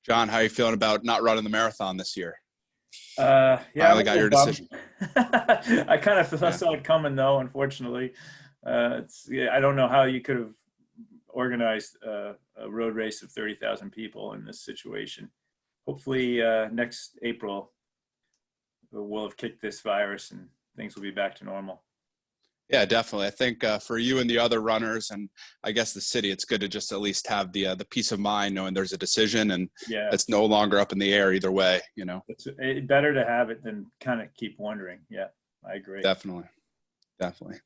John, how are you feeling about not running the marathon this year? Yeah, I'm Finally a got little your bummed. decision. I kind of Yeah, saw it coming, though. Unfortunately, yeah, I don't know how you could have organized a road race of 30,000 people in this situation. Hopefully, next April we'll have kicked this virus and things will be back to normal. yeah, definitely. I think for you and the other runners, and I guess the city, it's good to just at least have the peace of mind knowing there's a decision and Yeah, it's no longer up in the air either way. better to have it than kind of keep wondering. Yeah, I agree. Definitely, definitely.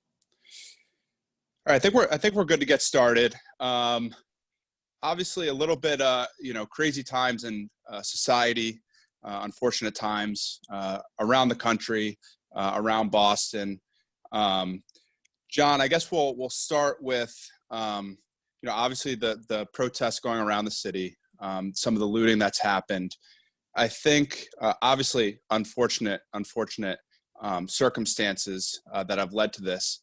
All right, I think we're good to get started. Obviously, a little bit, crazy times in society, unfortunate times around the country, around Boston. Um, John, I guess we'll start with obviously the protests going around the city, some of the looting that's happened. I think obviously unfortunate circumstances that have led to this.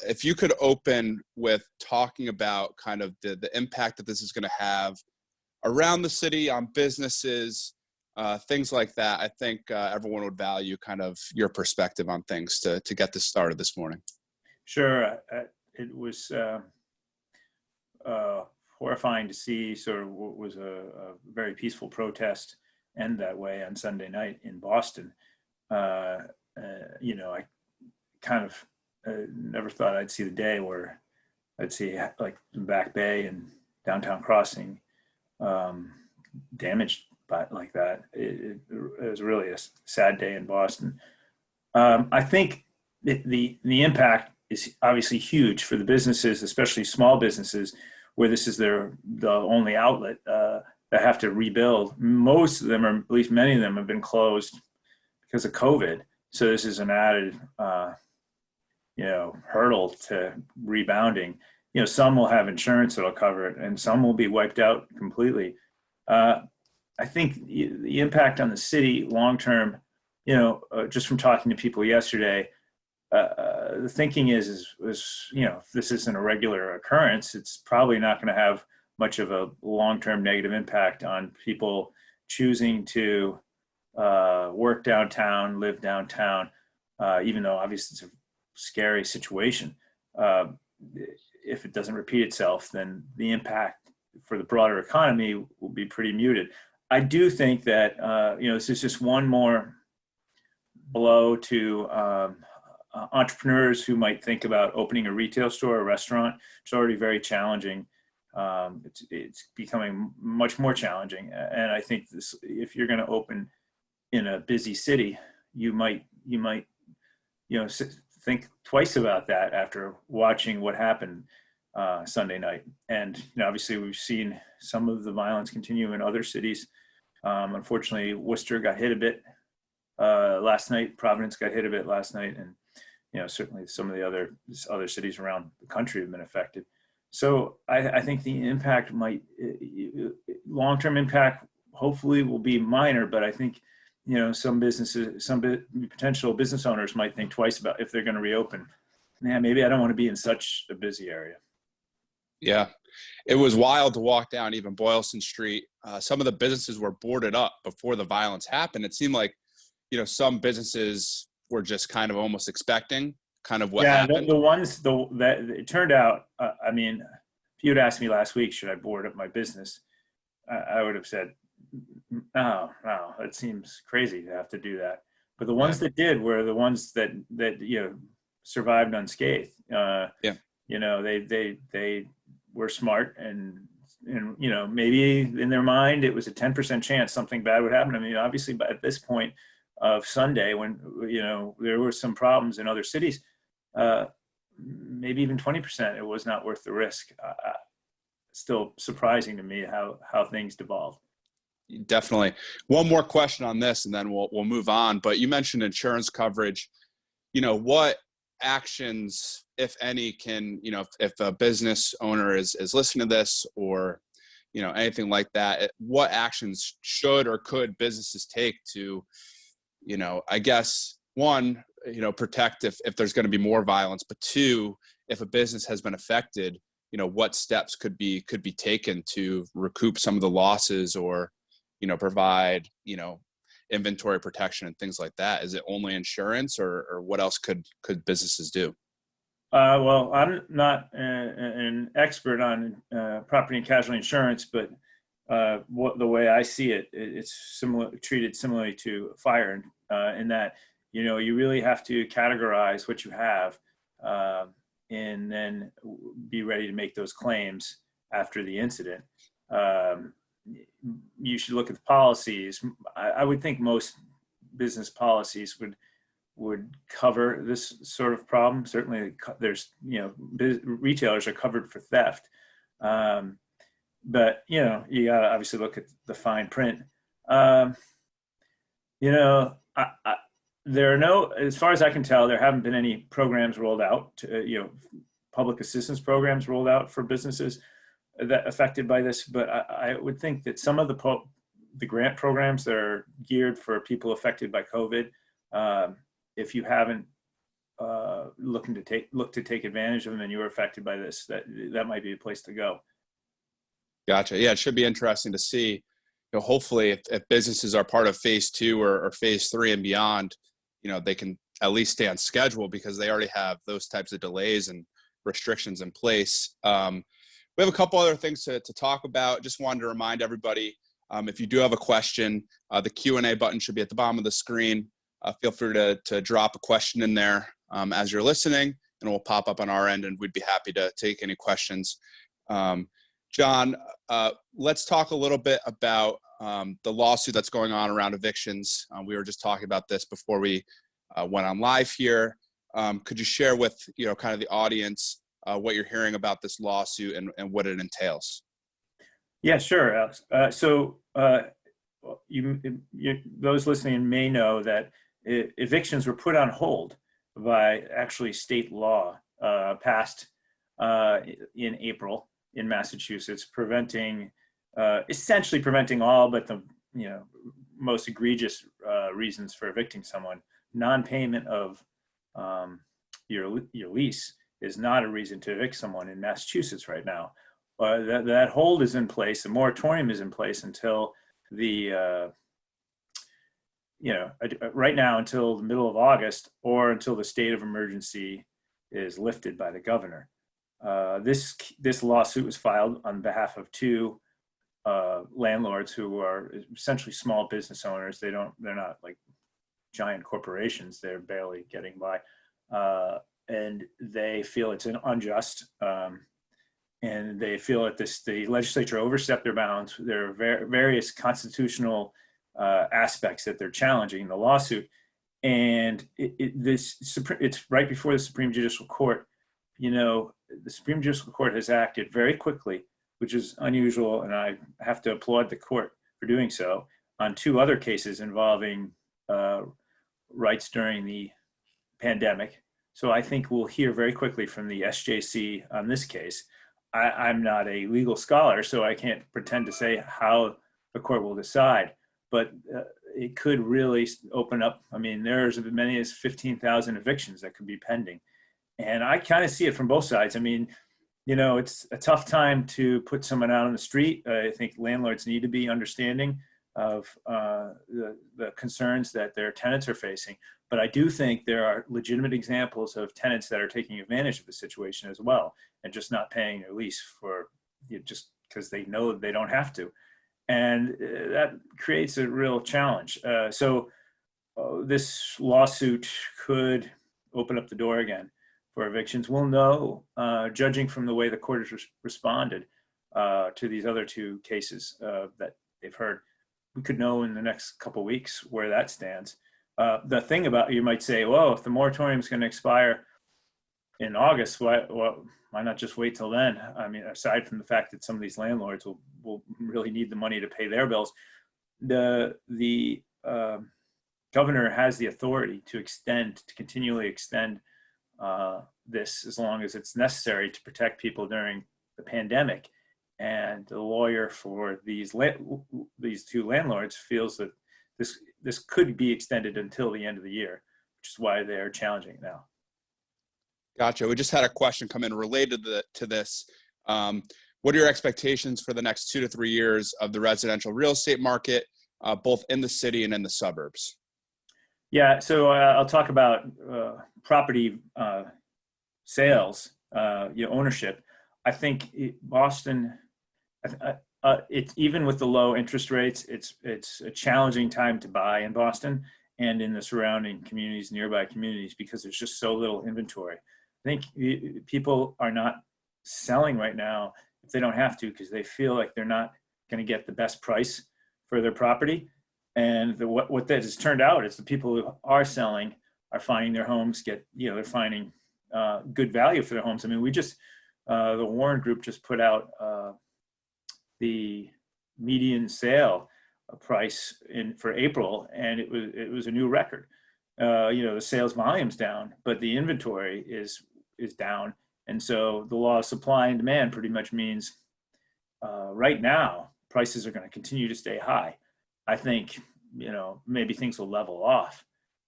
If you could open with talking about kind of the impact that this is going to have around the city on businesses, things like that, I think everyone would value kind of your perspective on things to get this started this morning. Sure, it was horrifying to see sort of what was a very peaceful protest end that way on Sunday night in Boston. I kind of never thought I'd see the day where I'd see like the Back Bay and downtown Crossing damaged by like that. It was really a sad day in Boston. I think the impact is obviously huge for the businesses, especially small businesses, where this is the only outlet that have to rebuild. Most of them, or at least many of them, have been closed because of COVID. So this is an added, hurdle to rebounding. Some will have insurance that'll cover it, and some will be wiped out completely. I think the impact on the city long term, just from talking to people yesterday, the thinking is if this isn't a regular occurrence, it's probably not going to have much of a long-term negative impact on people choosing to work downtown, live downtown, even though obviously it's a scary situation. If it doesn't repeat itself, then the impact for the broader economy will be pretty muted. I do think that this is just one more blow to entrepreneurs who might think about opening a retail store or restaurant. It's already very challenging. It's becoming much more challenging, and I think this, if you're going to open in a busy city, you might think twice about that after watching what happened Sunday night. And obviously we've seen some of the violence continue in other cities. Unfortunately, Worcester got hit a bit last night. Providence got hit a bit last night, and certainly some of the other cities around the country have been affected. So I think the impact long-term impact hopefully will be minor, but I think some businesses, potential business owners might think twice about if they're going to reopen. Man, maybe I don't want to be in such a busy area. Yeah, it was wild to walk down even Boylston Street. Some of the businesses were boarded up before the violence happened. It seemed like some businesses were just kind of almost expecting kind of what Yeah, happened. the ones that it turned out. I mean, if you'd asked me last week, should I board up my business, I would have said, no, it seems crazy to have to do that. But the Yeah, ones that did were the ones that survived unscathed. yeah, They were smart, and maybe in their mind it was a 10% chance something bad would happen. I mean, obviously, but at this point of Sunday, when there were some problems in other cities, maybe even 20%, it was not worth the risk. Still surprising to me how things devolved. definitely. One more question on this, and then we'll move on. But you mentioned insurance coverage. What actions, if any, can if a business owner is listening to this, or anything like that, what actions should or could businesses take to I guess one, protect if there's going to be more violence, but two, if a business has been affected, what steps could be taken to recoup some of the losses, or provide, inventory protection and things like that? Is it only insurance, or what else could businesses do? Well, I'm not an expert on property and casualty insurance, but the way I see it, it's treated similarly to fire, in that you really have to categorize what you have, and then be ready to make those claims after the incident. You should look at the policies. I would think most business policies would cover this sort of problem. Certainly there's, retailers are covered for theft. But, you gotta obviously look at the fine print. There are no, as far as I can tell, there haven't been any programs rolled out, public assistance programs rolled out for businesses that affected by this. But I would think that some of the grant programs that are geared for people affected by COVID, if you haven't looked to take advantage of them and you were affected by this, that might be a place to go. Gotcha. Yeah, it should be interesting to see. Hopefully, if businesses are part of phase 2 or phase 3 and beyond, they can at least stay on schedule, because they already have those types of delays and restrictions in place. We have a couple other things to talk about. Just wanted to remind everybody, if you do have a question, the Q&A button should be at the bottom of the screen. Feel free to drop a question in there as you're listening, and it will pop up on our end, and we'd be happy to take any questions. Jon, let's talk a little bit about the lawsuit that's going on around evictions. We were just talking about this before we went on live here. Could you share with kind of the audience what you're hearing about this lawsuit and what it entails? Yeah, sure, Alex. Those listening may know that evictions were put on hold by actually state law passed in April in Massachusetts, essentially preventing all but the most egregious reasons for evicting someone. Non-payment of your lease is not a reason to evict someone in Massachusetts right now. That hold is in place. The moratorium is in place until right now until the middle of August, or until the state of emergency is lifted by the governor. This lawsuit was filed on behalf of two landlords who are essentially small business owners. They're not like giant corporations. They're barely getting by, and they feel it's unjust, and they feel that the legislature overstepped their bounds. There are various constitutional aspects that they're challenging in the lawsuit, and it's right before the Supreme Judicial Court. The Supreme Judicial Court has acted very quickly, which is unusual, and I have to applaud the court for doing so, on two other cases involving rights during the pandemic. So I think we'll hear very quickly from the SJC on this case. I'm not a legal scholar, so I can't pretend to say how the court will decide, but it could really open up. I mean, there's as many as 15,000 evictions that could be pending. And I kind of see it from both sides. I mean, it's a tough time to put someone out on the street. I think landlords need to be understanding of the concerns that their tenants are facing. But I do think there are legitimate examples of tenants that are taking advantage of the situation as well, and just not paying their lease just because they know they don't have to. And that creates a real challenge. So this lawsuit could open up the door again for evictions. We'll know, judging from the way the court has responded to these other two cases that they've heard. We could know in the next couple of weeks where that stands. The thing about, you might say, well, if the moratorium is going to expire in August, why not just wait till then? I mean, aside from the fact that some of these landlords will really need the money to pay their bills, the governor has the authority to continually extend this as long as it's necessary to protect people during the pandemic. And the lawyer for these two landlords feels that this could be extended until the end of the year, which is why they're challenging it now. Gotcha. We just had a question come in related to this. what are your expectations for the next 2 to 3 years of the residential real estate market, both in the city and in the suburbs? Yeah, so I'll talk about property sales, ownership. I think Boston, it's even with the low interest rates, it's a challenging time to buy in Boston and in the surrounding communities, nearby communities, because there's just so little inventory. I think people are not selling right now if they don't have to, because they feel like they're not going to get the best price for their property. And what that has turned out is the people who are selling are finding their homes they're finding good value for their homes. I mean, the Warren Group just put out the median sale price for April, and it was a new record. The sales volume's down, but the inventory is down. And so the law of supply and demand pretty much means right now prices are going to continue to stay high. I think, maybe things will level off,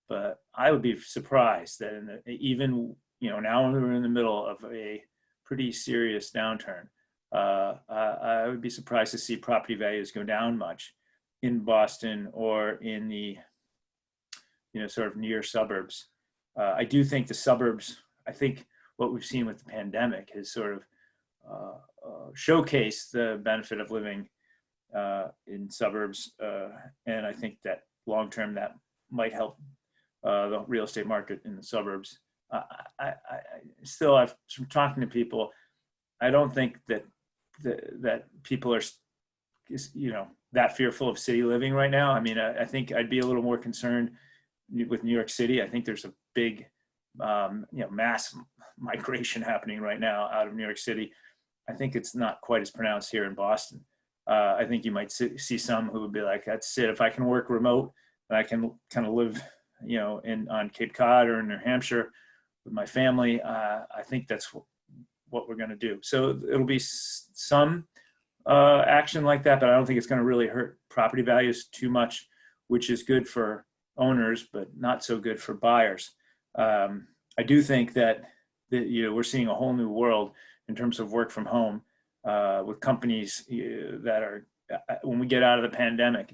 but I would be surprised that now we're in the middle of a pretty serious downturn. I would be surprised to see property values go down much in Boston or in the, sort of near suburbs. I do think the suburbs, I think what we've seen with the pandemic has sort of showcased the benefit of living in suburbs. And I think that long-term that might help the real estate market in the suburbs. From talking to people, I don't think that people are, that fearful of city living right now. I mean, I think I'd be a little more concerned with New York City. I think there's a big, mass migration happening right now out of New York City. I think it's not quite as pronounced here in Boston. I think you might see some who would be like, that's it. If I can work remote and I can kind of live, on Cape Cod or in New Hampshire with my family, I think that's what we're going to do. So it'll be some action like that, but I don't think it's going to really hurt property values too much, which is good for owners, but not so good for buyers. I do think that we're seeing a whole new world in terms of work from home with companies that are, when we get out of the pandemic,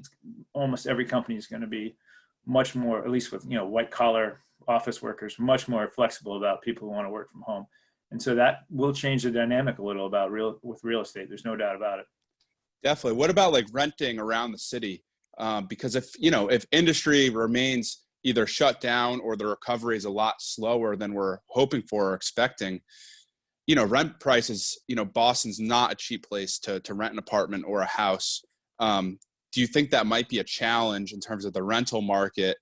almost every company is going to be much more, at least with white collar office workers, much more flexible about people who want to work from home. And so that will change the dynamic a little about with real estate. There's no doubt about it. Definitely. What about like renting around the city? Because if industry remains either shut down or the recovery is a lot slower than we're hoping for or expecting, rent prices, Boston's not a cheap place to rent an apartment or a house. Do you think that might be a challenge in terms of the rental market,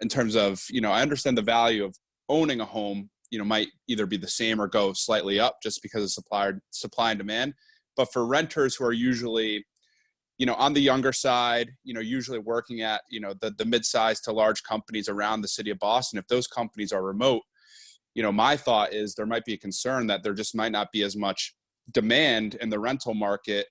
in terms of, I understand the value of owning a home, might either be the same or go slightly up just because of supply and demand. But for renters who are usually, on the younger side, usually working at, the mid-sized to large companies around the city of Boston, if those companies are remote, my thought is there might be a concern that there just might not be as much demand in the rental market.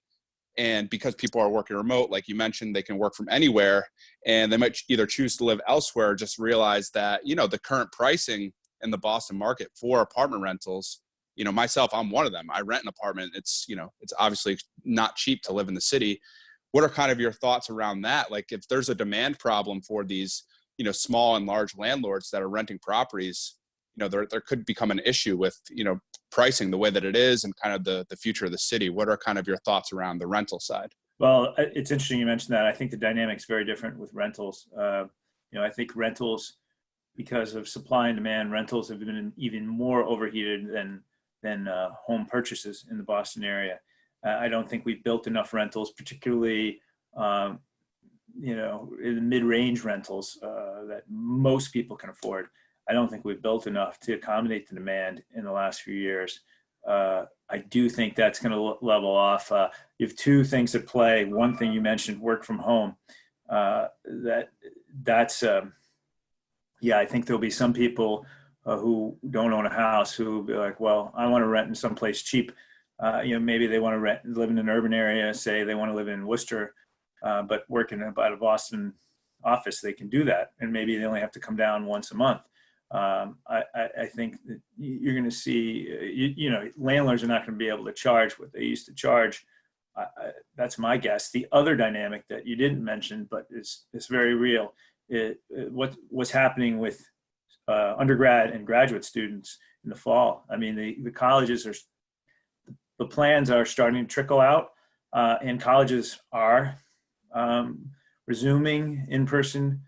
And because people are working remote, like you mentioned, they can work from anywhere, and they might either choose to live elsewhere, or just realize that, the current pricing in the Boston market for apartment rentals, myself, I'm one of them. I rent an apartment. It's obviously not cheap to live in the city. What are kind of your thoughts around that? Like if there's a demand problem for these, small and large landlords that are renting properties, there could become an issue with, pricing the way that it is and kind of the future of the city. What are kind of your thoughts around the rental side? Well, it's interesting you mentioned that. I think the dynamic's very different with rentals. I think rentals, because of supply and demand, rentals have been even more overheated than home purchases in the Boston area. I don't think we've built enough rentals, particularly in the mid-range rentals that most people can afford. I don't think we've built enough to accommodate the demand in the last few years. I do think that's going to level off. You have two things at play. One thing you mentioned, work from home. I think there'll be some people who don't own a house who will be like, well, I want to rent in someplace cheap. Maybe they want to live in an urban area, say they want to live in Worcester, but working at a Boston office, they can do that. And maybe they only have to come down once a month. I think that you're going to see, landlords are not going to be able to charge what they used to charge. That's my guess. The other dynamic that you didn't mention, but it's very real, what's happening with undergrad and graduate students in the fall. I mean, the colleges the plans are starting to trickle out, and colleges are resuming in-person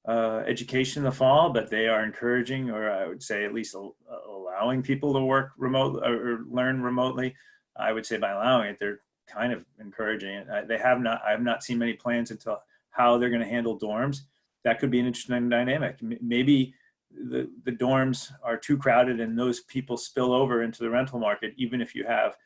education in the fall, but they are encouraging, or I would say at least allowing people to work remote or learn remotely. I would say by allowing it, they're kind of encouraging it. I have not seen many plans into how they're going to handle dorms. That could be an interesting dynamic. Maybe the dorms are too crowded and those people spill over into the rental market, even if you have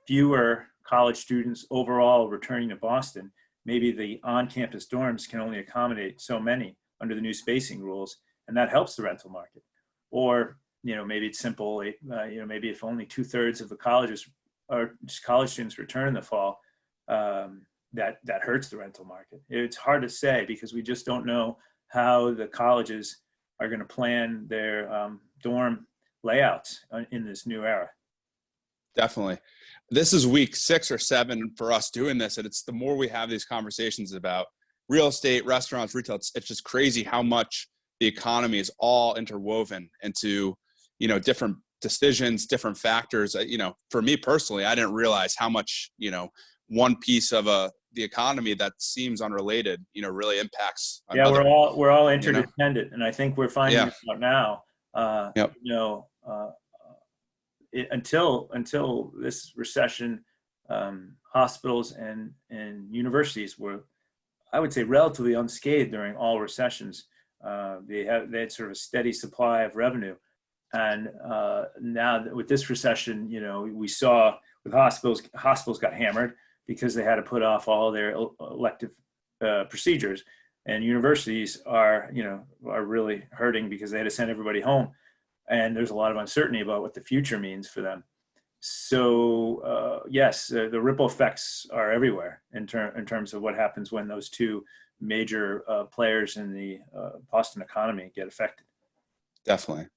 fewer college students overall returning to Boston. Maybe the on-campus dorms can only accommodate so many under the new spacing rules, and that helps the rental market. Or, maybe it's simple, maybe if only 2/3 of the colleges or college students return in the fall, that hurts the rental market. It's hard to say because we just don't know how the colleges are going to plan their dorm layouts in this new era. Definitely. This is week 6 or 7 for us doing this. And it's the more we have these conversations about real estate, restaurants, retail, it's just crazy how much the economy is all interwoven into, different decisions, different factors. For me personally, I didn't realize how much, one piece of the economy that seems unrelated, really impacts another. Yeah, we're all interdependent. And I think we're finding it out now, Yep. Until this recession, hospitals and universities were, I would say, relatively unscathed during all recessions. They had sort of a steady supply of revenue, and now with this recession, we saw with hospitals got hammered because they had to put off all their elective procedures, and universities are really hurting because they had to send everybody home. And there's a lot of uncertainty about what the future means for them. So yes, the ripple effects are everywhere in terms of what happens when those two major players in the Boston economy get affected. Definitely.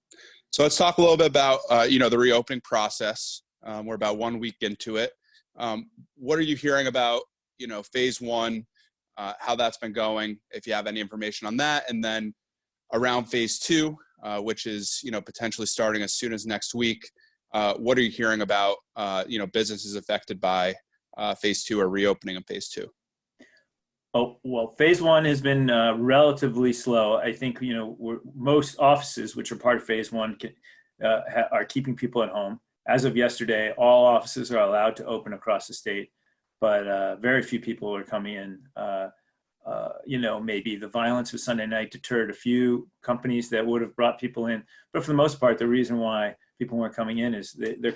So let's talk a little bit about the reopening process. We're about 1 week into it. What are you hearing about phase 1, how that's been going? If you have any information on that, and then around phase 2. Which is, potentially starting as soon as next week. What are you hearing about, businesses affected by phase 2 or reopening of phase 2? Oh, well, phase 1 has been relatively slow. I think, most offices, which are part of phase 1, are keeping people at home. As of yesterday, all offices are allowed to open across the state, but very few people are coming in. Maybe the violence of Sunday night deterred a few companies that would have brought people in. But for the most part, the reason why people weren't coming in is their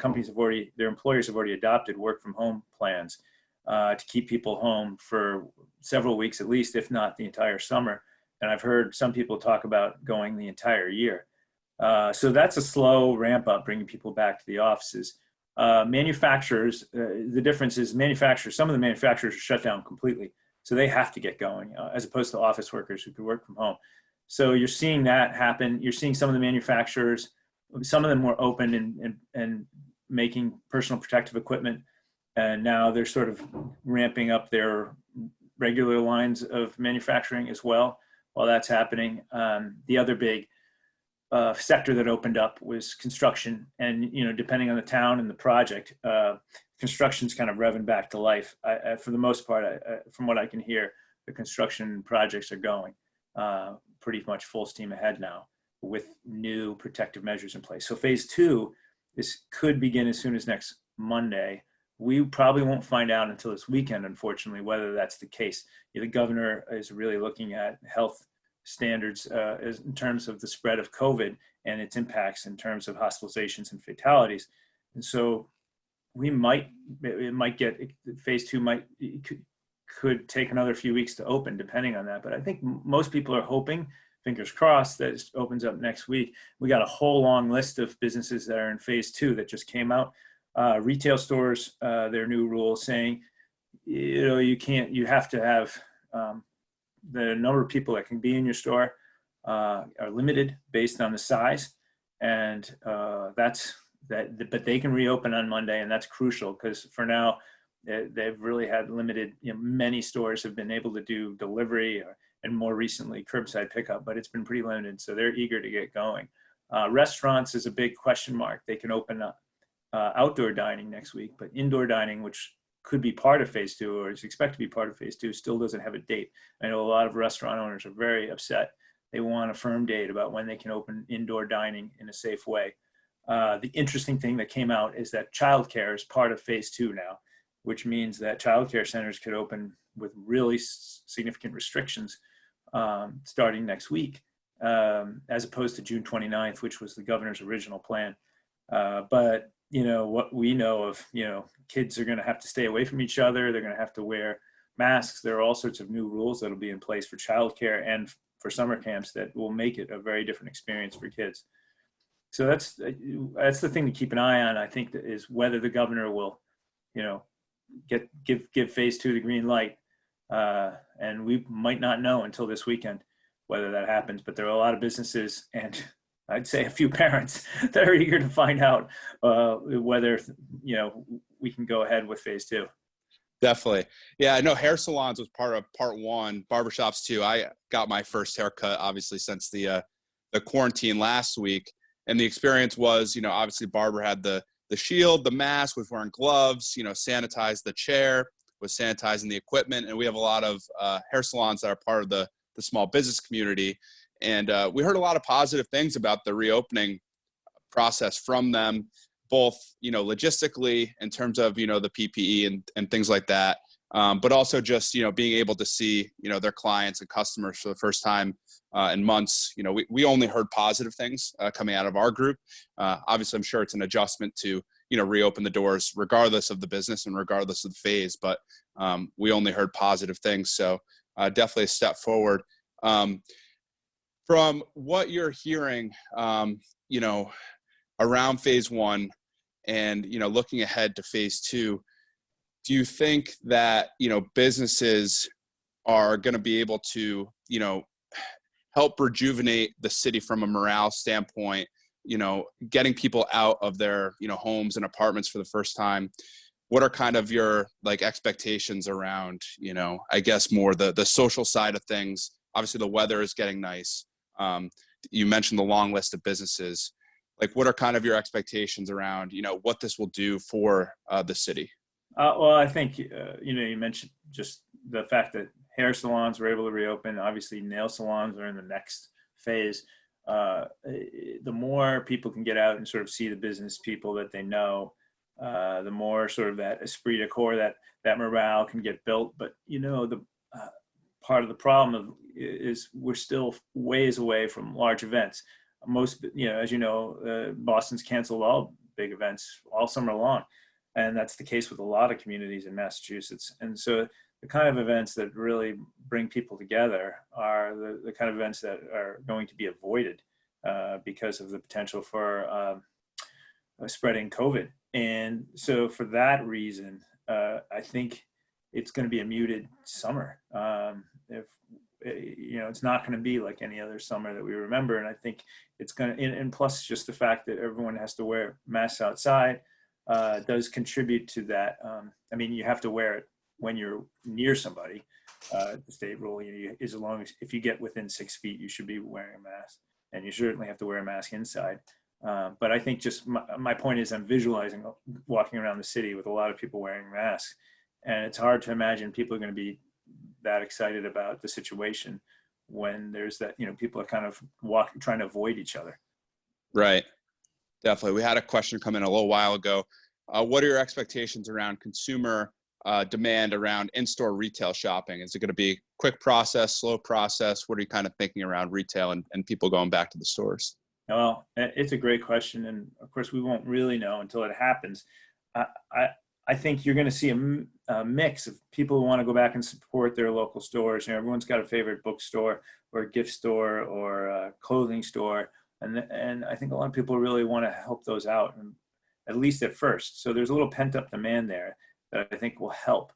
employers have already adopted work from home plans to keep people home for several weeks at least, if not the entire summer. And I've heard some people talk about going the entire year. So that's a slow ramp up, bringing people back to the offices. Manufacturers, the difference is some of the manufacturers are shut down completely. So they have to get going, as opposed to office workers who could work from home. So you're seeing that happen. You're seeing some of the manufacturers, some of them were open and making personal protective equipment. And now they're sort of ramping up their regular lines of manufacturing as well while that's happening. The other big sector that opened up was construction. And, depending on the town and the project, construction's kind of revving back to life. For the most part, from what I can hear, the construction projects are going pretty much full steam ahead now with new protective measures in place. So phase 2 could begin as soon as next Monday. We probably won't find out until this weekend, unfortunately, whether that's the case. The governor is really looking at health standards in terms of the spread of COVID and its impacts in terms of hospitalizations and fatalities. And so phase 2 could take another few weeks to open, depending on that. But I think most people are hoping, fingers crossed, that it opens up next week. We got a whole long list of businesses that are in phase 2 that just came out. Retail stores, their new rules saying, you have to have the number of people that can be in your store are limited based on the size, and that's that. But they can reopen on Monday, and that's crucial because for now they've really had limited. Many stores have been able to do delivery, and more recently curbside pickup, but it's been pretty limited. So they're eager to get going. Restaurants is a big question mark. They can open up outdoor dining next week, but indoor dining, which could be part of phase 2 or is expected to be part of phase 2, still doesn't have a date. I know a lot of restaurant owners are very upset. They want a firm date about when they can open indoor dining in a safe way. The interesting thing that came out is that childcare is part of phase 2 now, which means that childcare centers could open with really significant restrictions starting next week, as opposed to June 29th, which was the governor's original plan. But what we know of, kids are going to have to stay away from each other. They're going to have to wear masks. There are all sorts of new rules that'll be in place for childcare and for summer camps that will make it a very different experience for kids. So that's the thing to keep an eye on, I think, is whether the governor will, give phase 2 the green light. And we might not know until this weekend whether that happens, but there are a lot of businesses and I'd say a few parents that are eager to find out whether, we can go ahead with phase 2. Definitely. Yeah, I know hair salons was part of part 1, barbershops too. I got my first haircut, obviously, since the quarantine last week. And the experience was, obviously barber had the shield, the mask, was wearing gloves, sanitized the chair, was sanitizing the equipment. And we have a lot of hair salons that are part of the small business community. And we heard a lot of positive things about the reopening process from them, both, logistically in terms of, the PPE and things like that. But also just, being able to see, their clients and customers for the first time in months. We only heard positive things coming out of our group. Obviously, I'm sure it's an adjustment to, reopen the doors regardless of the business and regardless of the phase. But we only heard positive things. So definitely a step forward. From what you're hearing, around phase 1 and, looking ahead to phase 2, do you think that, businesses are going to be able to, help rejuvenate the city from a morale standpoint, getting people out of their, homes and apartments for the first time? What are kind of your expectations around, I guess more the social side of things? Obviously the weather is getting nice. You mentioned the long list of businesses. What are kind of your expectations around, what this will do for the city? Well, I think, you mentioned just the fact that hair salons were able to reopen. Obviously, nail salons are in the next phase. The more people can get out and sort of see the business people that they know, the more sort of that esprit de corps, that morale can get built. But, the part of the problem is we're still ways away from large events. Most, as Boston's canceled all big events all summer long. And that's the case with a lot of communities in Massachusetts. And so the kind of events that really bring people together are the kind of events that are going to be avoided because of the potential for spreading COVID. And so for that reason, I think it's going to be a muted summer. It's not going to be like any other summer that we remember. And I think it's going to, and plus just the fact that everyone has to wear masks outside does contribute to that. You have to wear it when you're near somebody. The state rule is as long as if you get within 6 feet, you should be wearing a mask, and you certainly have to wear a mask inside. But I think just my point is I'm visualizing walking around the city with a lot of people wearing masks, and it's hard to imagine people are going to be that excited about the situation when there's that, people are kind of trying to avoid each other. Right. Definitely. We had a question come in a little while ago. What are your expectations around consumer demand around in-store retail shopping? Is it going to be a quick process, slow process? What are you kind of thinking around retail and people going back to the stores? Well, it's a great question. And of course, we won't really know until it happens. I think you're going to see a mix of people who want to go back and support their local stores. Everyone's got a favorite bookstore or a gift store or a clothing store. And I think a lot of people really want to help those out, at least at first. So there's a little pent-up demand there that I think will help.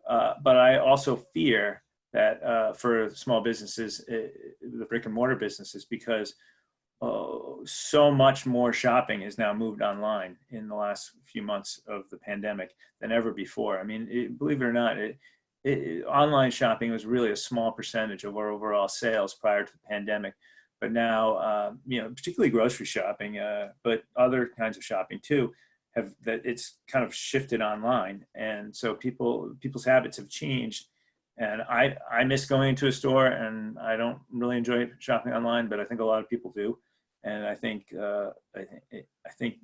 But I also fear that for small businesses, the brick and mortar businesses, because so much more shopping has now moved online in the last few months of the pandemic than ever before. I mean, believe it or not, online shopping was really a small percentage of our overall sales prior to the pandemic. But now, particularly grocery shopping, but other kinds of shopping too, it's kind of shifted online. And so people's habits have changed. And I miss going to a store, and I don't really enjoy shopping online, but I think a lot of people do. And I think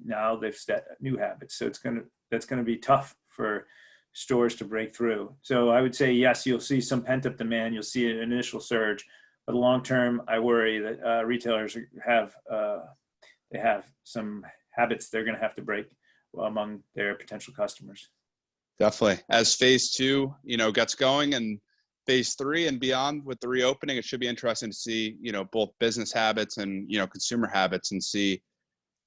now they've set new habits. So that's gonna be tough for stores to break through. So I would say, yes, you'll see some pent up demand. You'll see an initial surge, but long term, I worry that retailers have some habits they're going to have to break among their potential customers. Definitely. As phase 2, gets going, and phase 3 and beyond with the reopening, it should be interesting to see, both business habits and, consumer habits, and see,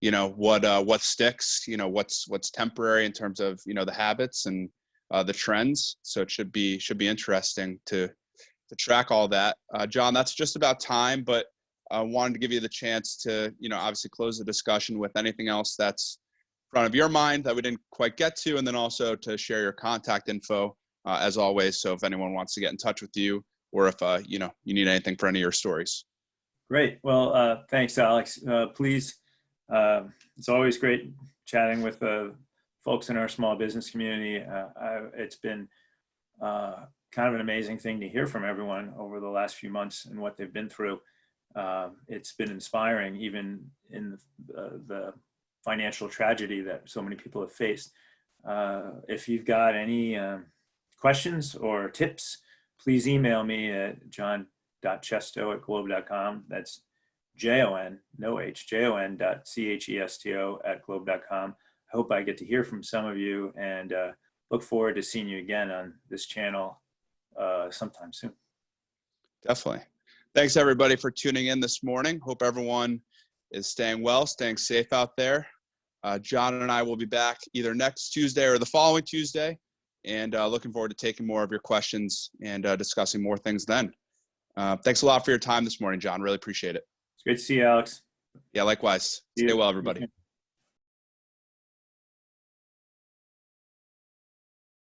what sticks, what's temporary in terms of, the habits and the trends. So it should be interesting to track all that. Jon, that's just about time, but I wanted to give you the chance to, obviously close the discussion with anything else that's in front of your mind that we didn't quite get to, and then also to share your contact info as always. So if anyone wants to get in touch with you, or if, you need anything for any of your stories. Great. Well, thanks, Alex. Please, it's always great chatting with folks in our small business community. It's been kind of an amazing thing to hear from everyone over the last few months and what they've been through. It's been inspiring, even in the financial tragedy that so many people have faced. If you've got any questions or tips, please email me at jon.chesto@globe.com. That's Jon, no H, jon.chesto@globe.com. I hope I get to hear from some of you, and look forward to seeing you again on this channel sometime soon. Definitely. Thanks everybody for tuning in this morning. Hope everyone is staying well, staying safe out there. Jon and I will be back either next Tuesday or the following Tuesday, and looking forward to taking more of your questions and discussing more things then. Thanks a lot for your time this morning, Jon. Really appreciate it. It's great to see you, Alex. Yeah, likewise. Stay well, everybody.